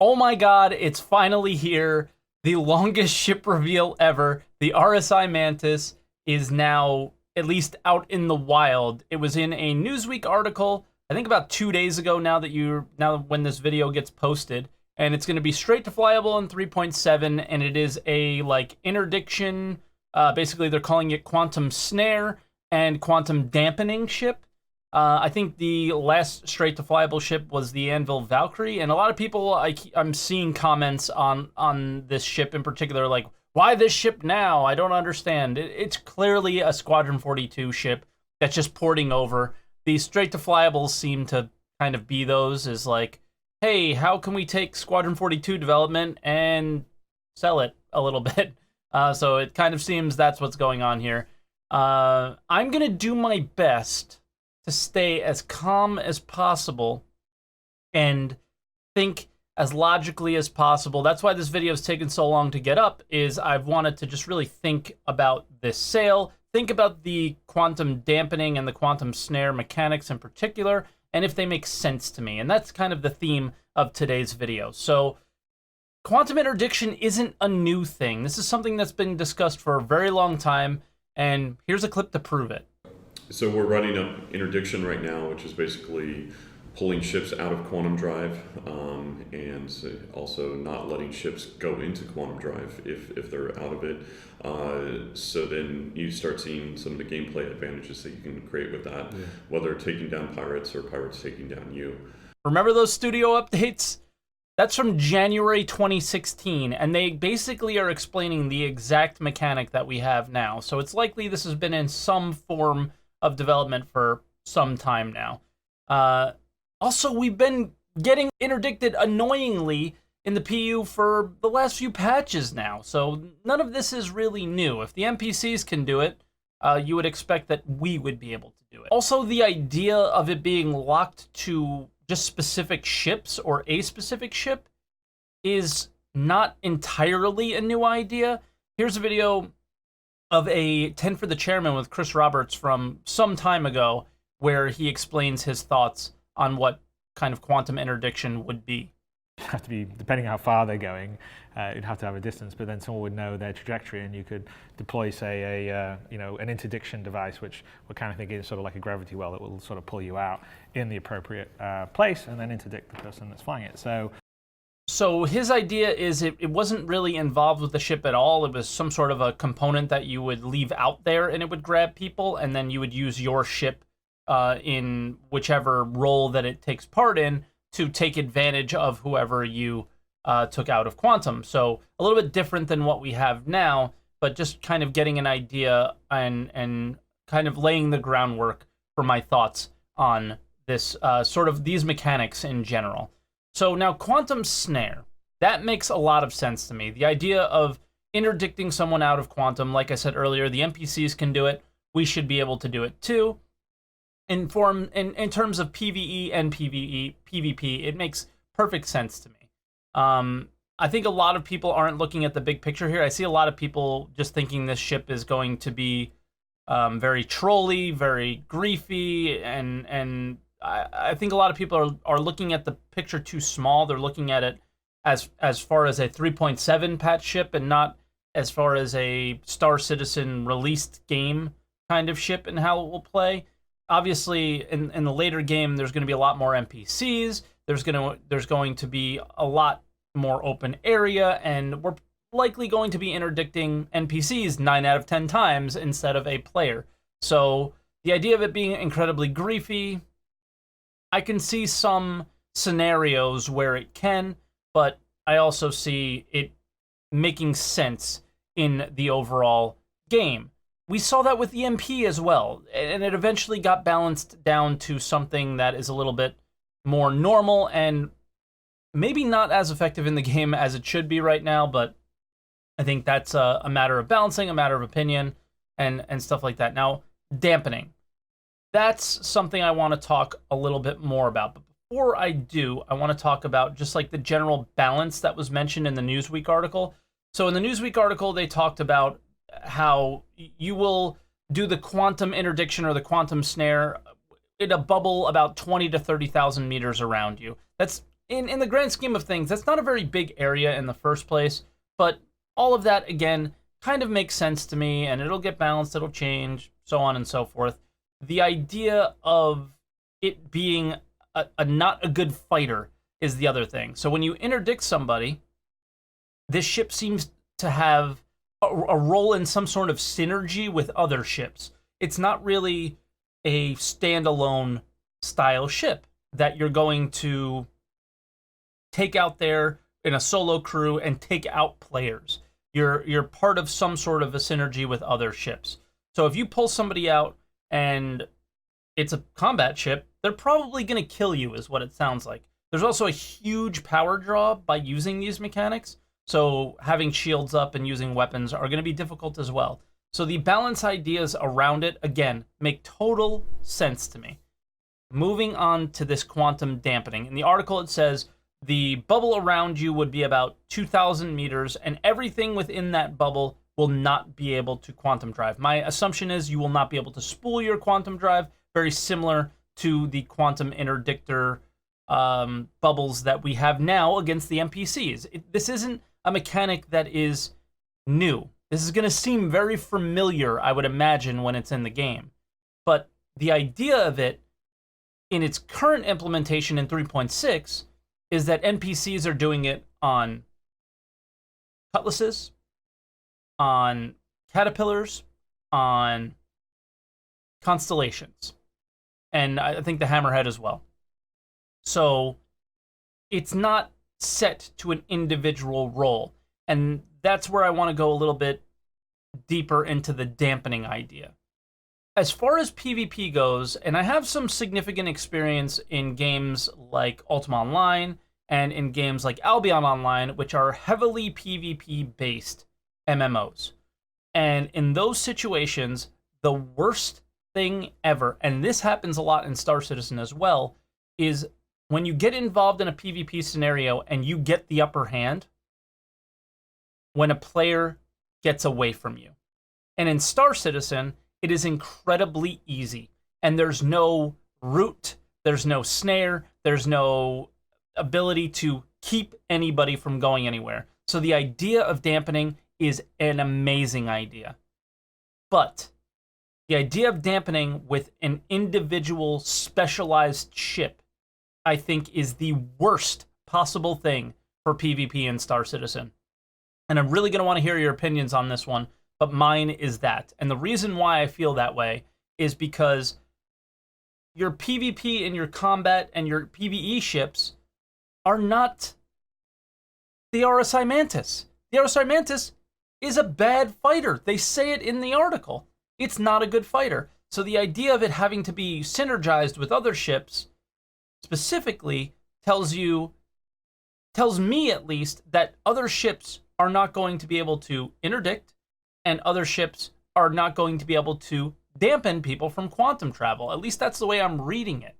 Oh my god, it's finally here. The longest ship reveal ever. The RSI Mantis is now at least out in the wild. It was in a Newsweek article, I think about 2 days ago now when this video gets posted, and it's going to be straight to flyable in 3.7, and it is a like interdiction, basically they're calling it quantum snare and quantum dampening ship. I think the last straight to flyable ship was the Anvil Valkyrie, and a lot of people I'm seeing comments on this ship in particular, like, why this ship now? I don't understand. It's clearly a Squadron 42 ship that's just porting over. These straight to flyables seem to kind of be those, is like, hey, how can we take Squadron 42 development and sell it a little bit? So it kind of seems that's what's going on here. I'm gonna do my best to stay as calm as possible and think as logically as possible. That's why this video has taken so long to get up, is I've wanted to just really think about this sale, think about the quantum dampening and the quantum snare mechanics in particular, and if they make sense to me. And that's kind of the theme of today's video. So quantum interdiction isn't a new thing. This is something that's been discussed for a very long time, and here's a clip to prove it. So we're running up interdiction right now, which is basically pulling ships out of quantum drive, and also not letting ships go into quantum drive if they're out of it. So then you start seeing some of the gameplay advantages that you can create with that, whether taking down pirates or pirates taking down you. Remember those studio updates? That's from January 2016, and they basically are explaining the exact mechanic that we have now. So it's likely this has been in some form of development for some time now. Also, we've been getting interdicted annoyingly in the PU for the last few patches now, so none of this is really new. If the NPCs can do it, you would expect that we would be able to do it. Also, the idea of it being locked to just specific ships or a specific ship is not entirely a new idea. Here's a video of a 10 for the Chairman with Chris Roberts from some time ago, where he explains his thoughts on what kind of quantum interdiction would be. Have to be, depending how far they're going, you'd have to have a distance, but then someone would know their trajectory, and you could deploy, say, an interdiction device, which we're kind of thinking is sort of like a gravity well that will sort of pull you out in the appropriate place, and then interdict the person that's flying it. So his idea is it wasn't really involved with the ship at all. It was some sort of a component that you would leave out there, and it would grab people, and then you would use your ship in whichever role that it takes part in to take advantage of whoever you took out of quantum. So a little bit different than what we have now, but just kind of getting an idea and kind of laying the groundwork for my thoughts on this sort of these mechanics in general. So now quantum snare, that makes a lot of sense to me. The idea of interdicting someone out of quantum, like I said earlier, the NPCs can do it. We should be able to do it too. In terms of PvE and PvP, it makes perfect sense to me. I think a lot of people aren't looking at the big picture here. I see a lot of people just thinking this ship is going to be very trolly, very griefy, and I think a lot of people are looking at the picture too small. They're looking at it as far as a 3.7 patch ship, and not as far as a Star Citizen released game kind of ship and how it will play. Obviously, in the later game, there's going to be a lot more NPCs. There's going to be a lot more open area, and we're likely going to be interdicting NPCs 9 out of 10 times instead of a player. So the idea of it being incredibly griefy, I can see some scenarios where it can, but I also see it making sense in the overall game. We saw that with EMP as well, and it eventually got balanced down to something that is a little bit more normal and maybe not as effective in the game as it should be right now, but I think that's a matter of balancing, a matter of opinion, and stuff like that. Now, dampening. That's something I want to talk a little bit more about. But before I do, I want to talk about just like the general balance that was mentioned in the Newsweek article. So in the Newsweek article, they talked about how you will do the quantum interdiction or the quantum snare in a bubble about 20 to 30,000 meters around you. That's in the grand scheme of things, that's not a very big area in the first place, but all of that, again, kind of makes sense to me, and it'll get balanced, it'll change, so on and so forth. The idea of it being a not a good fighter is the other thing. So when you interdict somebody, this ship seems to have a role in some sort of synergy with other ships. It's not really a standalone style ship that you're going to take out there in a solo crew and take out players. You're part of some sort of a synergy with other ships. So if you pull somebody out and it's a combat ship, they're probably going to kill you, is what it sounds like. There's also a huge power draw by using these mechanics, so having shields up and using weapons are going to be difficult as well. So the balance ideas around it, again, make total sense to me. Moving on to this quantum dampening. In the article it says, the bubble around you would be about 2,000 meters, and everything within that bubble will not be able to quantum drive. My assumption is you will not be able to spool your quantum drive, very similar to the quantum interdictor bubbles that we have now against the NPCs. This isn't a mechanic that is new. This is going to seem very familiar, I would imagine, when it's in the game. But the idea of it, in its current implementation in 3.6, is that NPCs are doing it on cutlasses, on caterpillars, on constellations, and I think the hammerhead as well. So it's not set to an individual role, and that's where I want to go a little bit deeper into the dampening idea. As far as PvP goes, and I have some significant experience in games like Ultima Online and in games like Albion Online, which are heavily PvP-based MMOs. And in those situations, the worst thing ever, and this happens a lot in Star Citizen as well, is when you get involved in a PvP scenario and you get the upper hand, when a player gets away from you. And in Star Citizen, it is incredibly easy. And there's no route, there's no snare, there's no ability to keep anybody from going anywhere. So the idea of dampening is an amazing idea. But the idea of dampening with an individual specialized ship, I think, is the worst possible thing for PvP in Star Citizen. And I'm really going to want to hear your opinions on this one, but mine is that. And the reason why I feel that way is because your PvP and your combat and your PvE ships are not the RSI Mantis. The RSI Mantis is a bad fighter. They say it in the article. It's not a good fighter. So the idea of it having to be synergized with other ships specifically tells me at least, that other ships are not going to be able to interdict, and other ships are not going to be able to dampen people from quantum travel. At least that's the way I'm reading it,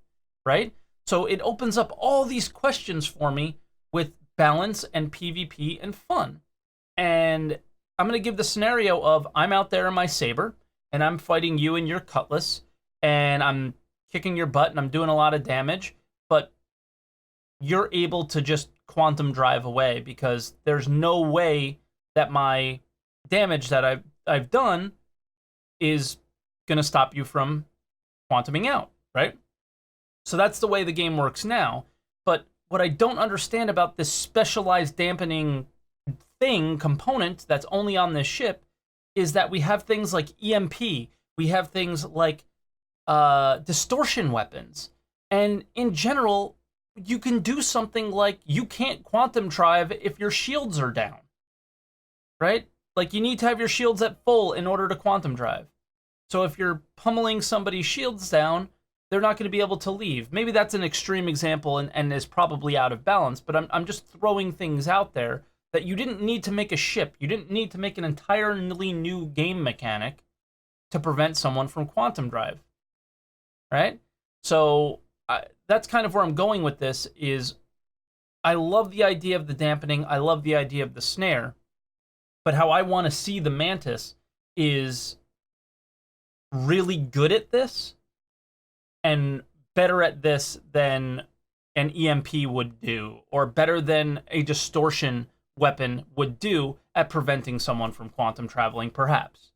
right? So it opens up all these questions for me with balance and PvP and fun. And I'm going to give the scenario of I'm out there in my saber, and I'm fighting you in your cutlass, and I'm kicking your butt, and I'm doing a lot of damage, but you're able to just quantum drive away because there's no way that my damage that I've done is going to stop you from quantuming out, right? So that's the way the game works now. But what I don't understand about this specialized dampening component that's only on this ship is that we have things like EMP, we have things like distortion weapons, and in general, you can do something like you can't quantum drive if your shields are down, right? Like you need to have your shields at full in order to quantum drive. So if you're pummeling somebody's shields down, they're not going to be able to leave. Maybe that's an extreme example and is probably out of balance, but I'm just throwing things out there that you didn't need to make a ship. You didn't need to make an entirely new game mechanic to prevent someone from quantum drive, right? So that's kind of where I'm going with this is I love the idea of the dampening. I love the idea of the snare. But how I want to see the Mantis is really good at this and better at this than an EMP would do, or better than a distortion weapon would do at preventing someone from quantum traveling, perhaps.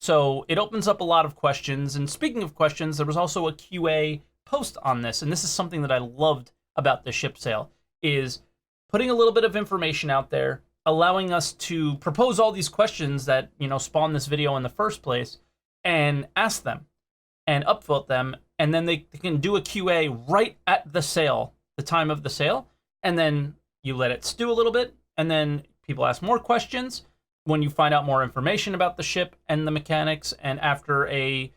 So it opens up a lot of questions. And speaking of questions, there was also a QA post on this, and this is something that I loved about the ship sale, is putting a little bit of information out there, allowing us to propose all these questions that, you know, spawned this video in the first place, and ask them and upvote them, and then they can do a QA right at the sale, the time of the sale, and then you let it stew a little bit, and then people ask more questions when you find out more information about the ship and the mechanics, and after a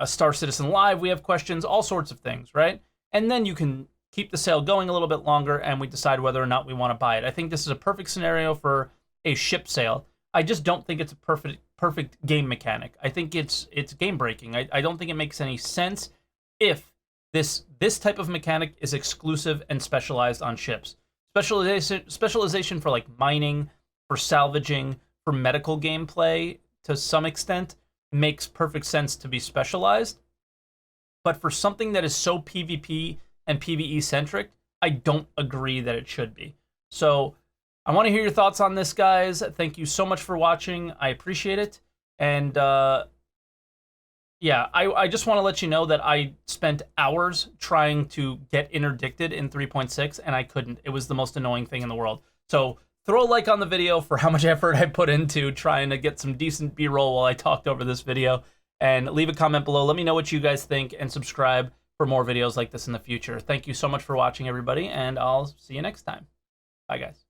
Star Citizen Live, we have questions, all sorts of things, right? And then you can keep the sale going a little bit longer, and we decide whether or not we want to buy it. I think this is a perfect scenario for a ship sale. I just don't think it's a perfect game mechanic. I think it's game breaking. I don't think it makes any sense if this type of mechanic is exclusive and specialized on ships. Specialization for like mining, for salvaging, for medical gameplay to some extent makes perfect sense to be specialized. But for something that is so PvP and PvE centric, I don't agree that it should be. So I want to hear your thoughts on this, guys. Thank you so much for watching. I appreciate it. And yeah, I just want to let you know that I spent hours trying to get interdicted in 3.6, and I couldn't. It was the most annoying thing in the world. So throw a like on the video for how much effort I put into trying to get some decent B-roll while I talked over this video. And leave a comment below. Let me know what you guys think, and subscribe for more videos like this in the future. Thank you so much for watching, everybody, and I'll see you next time. Bye, guys.